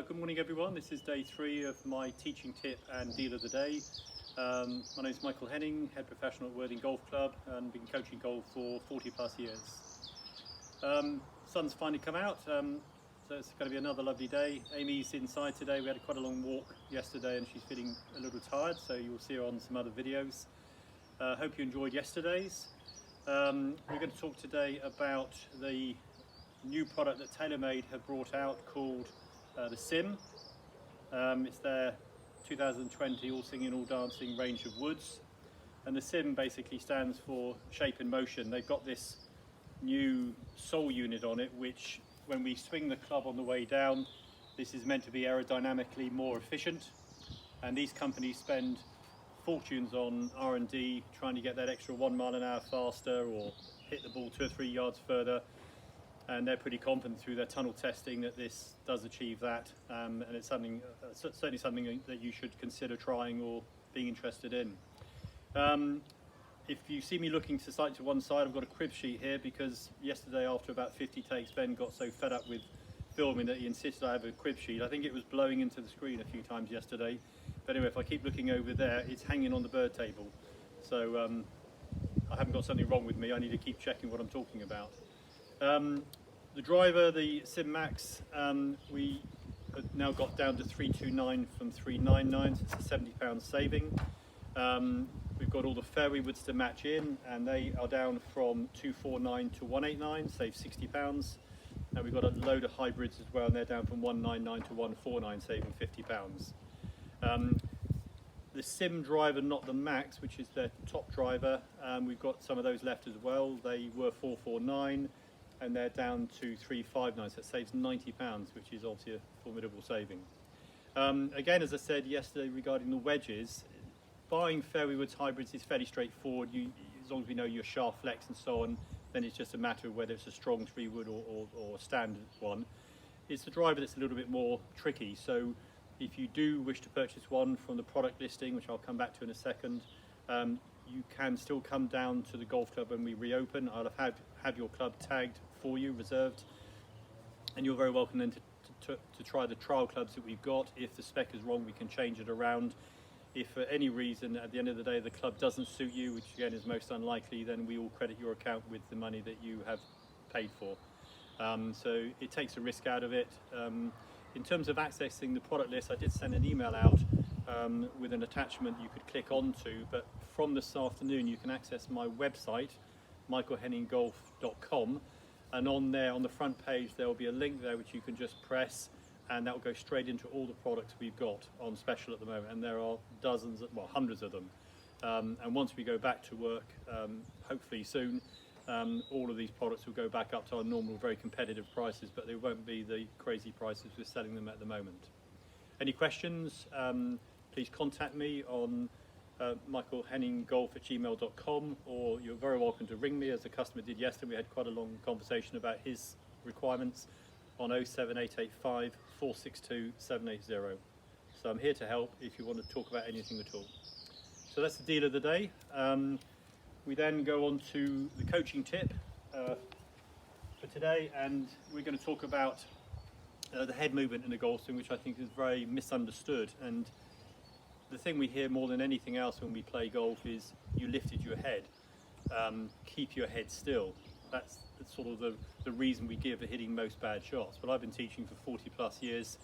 Good morning everyone, this is day 3 of my teaching tip and deal of the day. My name is Michael Henning, head professional at Worthing Golf Club, and been coaching golf for 40 plus years. Sun's finally come out, so it's going to be another lovely day. Amy's inside today. We had quite a long walk yesterday and she's feeling a little tired, so you'll see her on some other videos. Hope you enjoyed yesterday's. We're going to talk today about the new product that TaylorMade have brought out called the Sim. It's their 2020 all singing all dancing range of woods, and the Sim basically stands for shape in motion. They've got this new sole unit on it, which when we swing the club on the way down, this is meant to be aerodynamically more efficient, and these companies spend fortunes on R&D trying to get that extra 1 mile an hour faster or hit the ball 2 or 3 yards further, and they're pretty confident through their tunnel testing that this does achieve that, and it's something certainly something that you should consider trying or being interested in. If you see me looking to one side, I've got a crib sheet here because yesterday after about 50 takes Ben got so fed up with filming that he insisted I have a crib sheet. I think it was blowing into the screen a few times yesterday, but anyway, if I keep looking over there, it's hanging on the bird table, so I haven't got something wrong with me. I need to keep checking what I'm talking about. The driver, the Sim Max, we have now got down to 329 from 399, so it's a £70 saving. We've got all the fairway woods to match in, and they are down from 249 to 189, save £60. And we've got a load of hybrids as well, and they're down from 199 to 149, saving £50. The Sim driver, not the Max, which is their top driver, we've got some of those left as well. They were 449 and they're down to 359, so it saves £90, which is obviously a formidable saving. Again, as I said yesterday regarding the wedges, buying fairway woods hybrids is fairly straightforward. As long as we know your shaft flex and so on, then it's just a matter of whether it's a strong 3-wood or a standard one. It's the driver that's a little bit more tricky, so if you do wish to purchase one from the product listing, which I'll come back to in a second, you can still come down to the golf club when we reopen. I'll have your club tagged for you, reserved, and you're very welcome then to try the trial clubs that we've got. If the spec is wrong, we can change it around. If for any reason at the end of the day the club doesn't suit you, which again is most unlikely, then we will credit your account with the money that you have paid for. So it takes a risk out of it. In terms of accessing the product list, I did send an email out with an attachment you could click onto, but from this afternoon you can access my website, michaelhenninggolf.com, and on there on the front page there will be a link there which you can just press, and that will go straight into all the products we've got on special at the moment, and there are dozens, well hundreds of them, and once we go back to work, hopefully soon, all of these products will go back up to our normal very competitive prices, but they won't be the crazy prices we're selling them at the moment. Any questions, please contact me on michaelhenninggolf@gmail.com, or you're very welcome to ring me, as a customer did yesterday. We had quite a long conversation about his requirements on 07885 462 780. So I'm here to help if you want to talk about anything at all. So that's the deal of the day. We then go on to the coaching tip for today, and we're going to talk about the head movement in the golf swing, which I think is very misunderstood. And the thing we hear more than anything else when we play golf is you lifted your head, keep your head still. That's sort of the reason we give for hitting most bad shots. But I've been teaching for 40 plus years.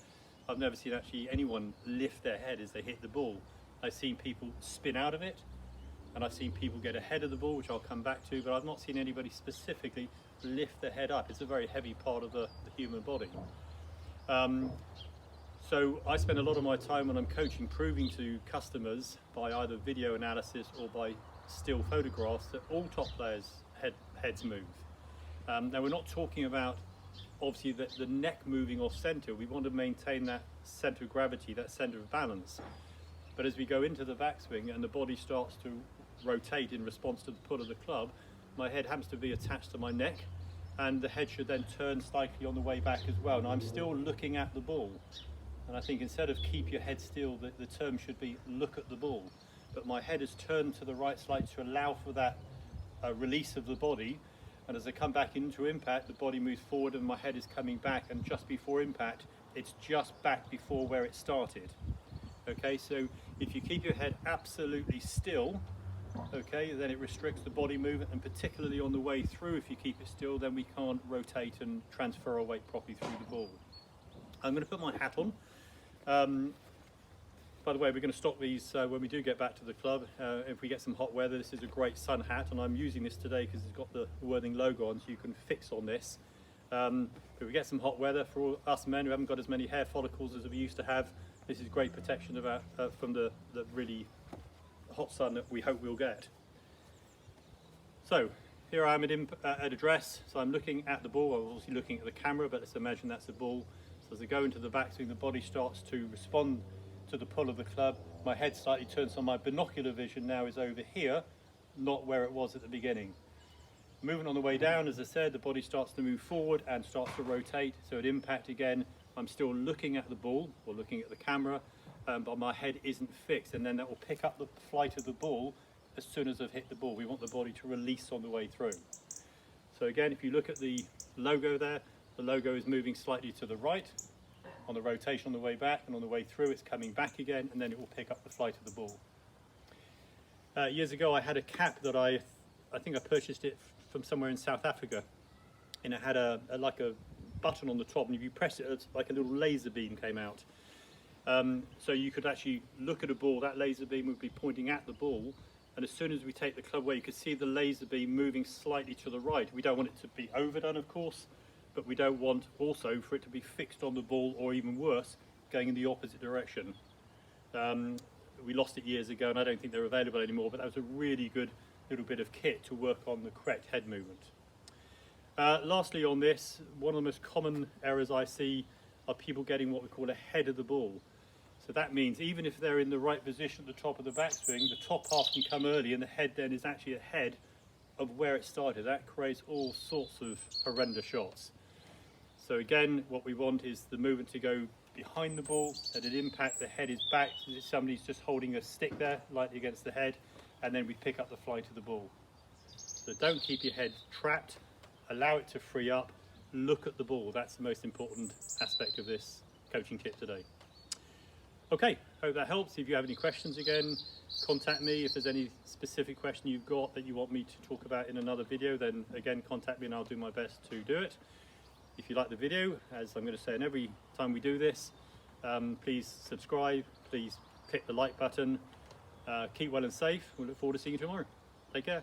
I've never seen actually anyone lift their head as they hit the ball. I've seen people spin out of it, and I've seen people get ahead of the ball, which I'll come back to, but I've not seen anybody specifically lift their head up. It's a very heavy part of the human body. So I spend a lot of my time when I'm coaching proving to customers by either video analysis or by still photographs that all top players' heads move. Now we're not talking about obviously the neck moving off center. We want to maintain that center of gravity, that center of balance. But as we go into the backswing and the body starts to rotate in response to the pull of the club, my head happens to be attached to my neck, and the head should then turn slightly on the way back as well. And I'm still looking at the ball. And I think instead of keep your head still, the term should be look at the ball. But my head is turned to the right slightly to allow for that release of the body, and as I come back into impact, the body moves forward and my head is coming back, and just before impact, it's just back before where it started. Okay, so if you keep your head absolutely still, okay, then it restricts the body movement, and particularly on the way through, if you keep it still, then we can't rotate and transfer our weight properly through the ball. I'm going to put my hat on. By the way, we're going to stock these when we do get back to the club. If we get some hot weather, this is a great sun hat, and I'm using this today because it's got the Worthing logo on, so you can fix on this. If we get some hot weather, for all us men who haven't got as many hair follicles as we used to have, this is great protection from the really hot sun that we hope we'll get. So here I am at address, so I'm looking at the ball. I'm obviously looking at the camera, but let's imagine that's a ball. So as I go into the backswing, the body starts to respond to the pull of the club. My head slightly turns, so my binocular vision now is over here, not where it was at the beginning. Moving on the way down, as I said, the body starts to move forward and starts to rotate. So at impact again, I'm still looking at the ball or looking at the camera, but my head isn't fixed, and then that will pick up the flight of the ball as soon as I've hit the ball. We want the body to release on the way through. So again, if you look at the logo there, the logo is moving slightly to the right on the rotation on the way back, and on the way through it's coming back again, and then it will pick up the flight of the ball. Years ago I had a cap that I think I purchased it from somewhere in South Africa, and it had like a button on the top, and if you press it, it's like a little laser beam came out. So you could actually look at a ball, that laser beam would be pointing at the ball, and as soon as we take the club away, you could see the laser beam moving slightly to the right. We don't want it to be overdone, of course, but we don't want also for it to be fixed on the ball, or even worse, going in the opposite direction. We lost it years ago, and I don't think they're available anymore, but that was a really good little bit of kit to work on the correct head movement. Lastly on this, one of the most common errors I see are people getting what we call a head of the ball. So that means even if they're in the right position at the top of the backswing, the top half can come early, and the head then is actually ahead of where it started. That creates all sorts of horrendous shots. So again, what we want is the movement to go behind the ball. At an impact, the head is back, as if somebody's just holding a stick there, lightly against the head, and then we pick up the flight of the ball. So don't keep your head trapped, allow it to free up, look at the ball. That's the most important aspect of this coaching kit today. Okay, hope that helps. If you have any questions, again, contact me. If there's any specific question you've got that you want me to talk about in another video, then again, contact me and I'll do my best to do it. If you like the video, as I'm going to say in every time we do this, please subscribe, please click the like button, keep well and safe. We look forward to seeing you tomorrow. Take care.